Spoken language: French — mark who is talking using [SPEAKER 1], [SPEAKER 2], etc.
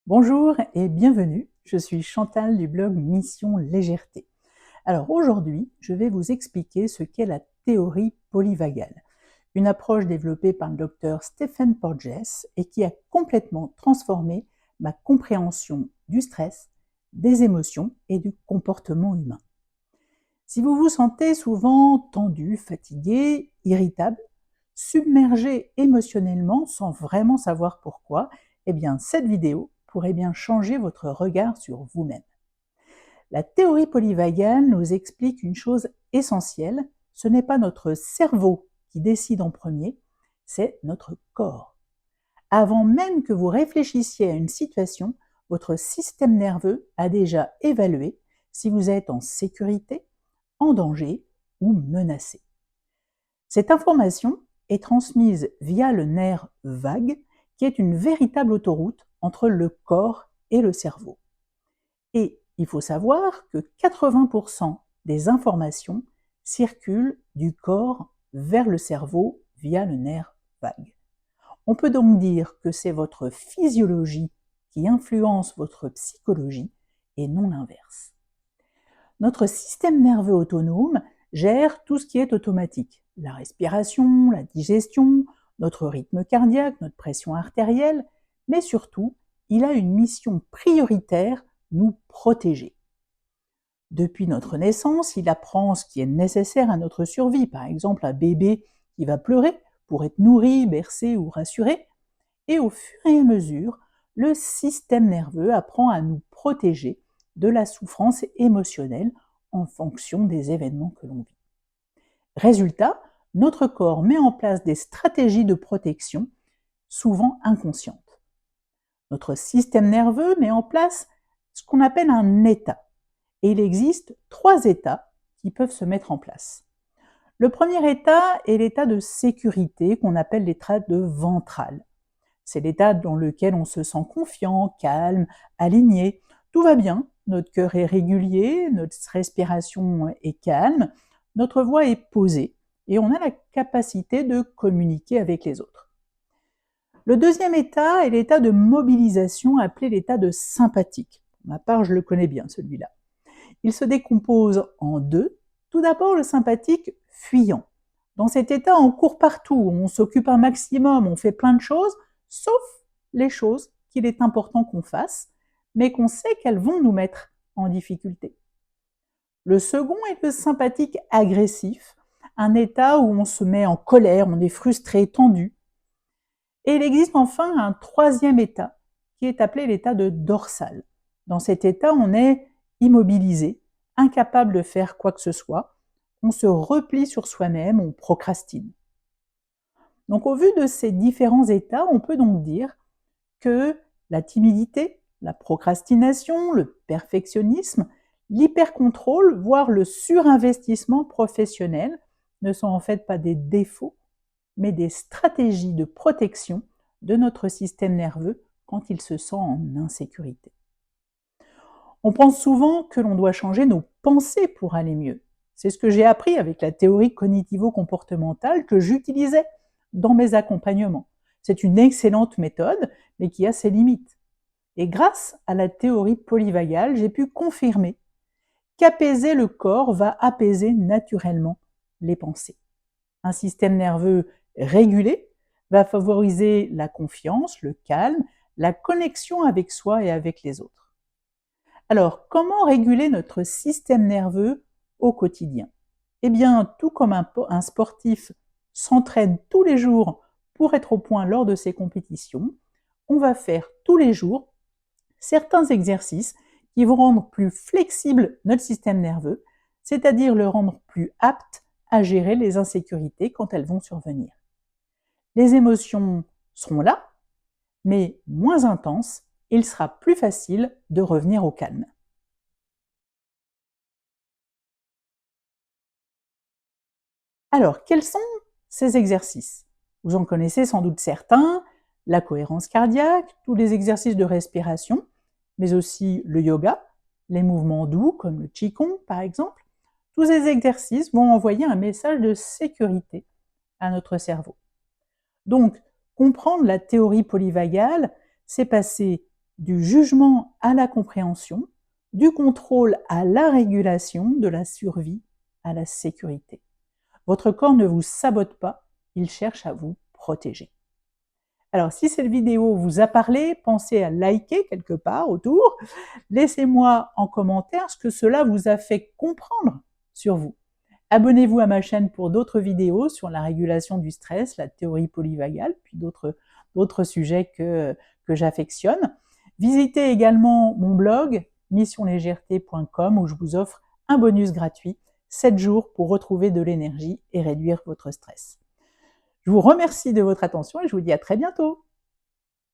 [SPEAKER 1] Bonjour et bienvenue, je suis Chantal du blog Mission Légèreté. Alors aujourd'hui, je vais vous expliquer ce qu'est la théorie polyvagale, une approche développée par le docteur Stephen Porges et qui a complètement transformé ma compréhension du stress, des émotions et du comportement humain. Si vous vous sentez souvent tendu, fatigué, irritable, submergé émotionnellement sans vraiment savoir pourquoi, eh bien cette vidéo pourrait bien changer votre regard sur vous-même. La théorie polyvagale nous explique une chose essentielle, ce n'est pas notre cerveau qui décide en premier, c'est notre corps. Avant même que vous réfléchissiez à une situation, votre système nerveux a déjà évalué si vous êtes en sécurité, en danger ou menacé. Cette information est transmise via le nerf vague, qui est une véritable autoroute entre le corps et le cerveau. Et il faut savoir que 80% des informations circulent du corps vers le cerveau via le nerf vague. On peut donc dire que c'est votre physiologie qui influence votre psychologie et non l'inverse. Notre système nerveux autonome gère tout ce qui est automatique. La respiration, la digestion, notre rythme cardiaque, notre pression artérielle, mais surtout, il a une mission prioritaire, nous protéger. Depuis notre naissance, il apprend ce qui est nécessaire à notre survie. Par exemple, un bébé qui va pleurer pour être nourri, bercé ou rassuré. Et au fur et à mesure, le système nerveux apprend à nous protéger de la souffrance émotionnelle en fonction des événements que l'on vit. Résultat, notre corps met en place des stratégies de protection, souvent inconscientes. Notre système nerveux met en place ce qu'on appelle un état. Et il existe 3 états qui peuvent se mettre en place. Le premier état est l'état de sécurité qu'on appelle l'état de ventral. C'est l'état dans lequel on se sent confiant, calme, aligné. Tout va bien, notre cœur est régulier, notre respiration est calme, notre voix est posée et on a la capacité de communiquer avec les autres. Le deuxième état est l'état de mobilisation appelé l'état de sympathique. Pour ma part, je le connais bien celui-là. Il se décompose en deux. Tout d'abord, le sympathique fuyant. Dans cet état, on court partout, on s'occupe un maximum, on fait plein de choses, sauf les choses qu'il est important qu'on fasse, mais qu'on sait qu'elles vont nous mettre en difficulté. Le second est le sympathique agressif, un état où on se met en colère, on est frustré, tendu. Et il existe enfin un troisième état, qui est appelé l'état de dorsal. Dans cet état, on est immobilisé, incapable de faire quoi que ce soit, on se replie sur soi-même, on procrastine. Donc au vu de ces différents états, on peut donc dire que la timidité, la procrastination, le perfectionnisme, l'hypercontrôle, voire le surinvestissement professionnel ne sont en fait pas des défauts, mais des stratégies de protection de notre système nerveux quand il se sent en insécurité. On pense souvent que l'on doit changer nos pensées pour aller mieux. C'est ce que j'ai appris avec la théorie cognitivo-comportementale que j'utilisais dans mes accompagnements. C'est une excellente méthode, mais qui a ses limites. Et grâce à la théorie polyvagale, j'ai pu confirmer qu'apaiser le corps va apaiser naturellement les pensées. Un système nerveux régulé va favoriser la confiance, le calme, la connexion avec soi et avec les autres. Alors, comment réguler notre système nerveux au quotidien? Eh bien, tout comme un sportif s'entraîne tous les jours pour être au point lors de ses compétitions, on va faire tous les jours certains exercices qui vont rendre plus flexible notre système nerveux, c'est-à-dire le rendre plus apte à gérer les insécurités quand elles vont survenir. Les émotions seront là, mais moins intenses, et il sera plus facile de revenir au calme. Alors, quels sont ces exercices? Vous en connaissez sans doute certains, la cohérence cardiaque, tous les exercices de respiration, mais aussi le yoga, les mouvements doux comme le qigong par exemple. Tous ces exercices vont envoyer un message de sécurité à notre cerveau. Donc, comprendre la théorie polyvagale, c'est passer du jugement à la compréhension, du contrôle à la régulation, de la survie à la sécurité. Votre corps ne vous sabote pas, il cherche à vous protéger. Alors, si cette vidéo vous a parlé, pensez à liker quelque part autour. Laissez-moi en commentaire ce que cela vous a fait comprendre sur vous. Abonnez-vous à ma chaîne pour d'autres vidéos sur la régulation du stress, la théorie polyvagale, puis d'autres sujets que j'affectionne. Visitez également mon blog missionlégèreté.com où je vous offre un bonus gratuit, 7 jours pour retrouver de l'énergie et réduire votre stress. Je vous remercie de votre attention et je vous dis à très bientôt.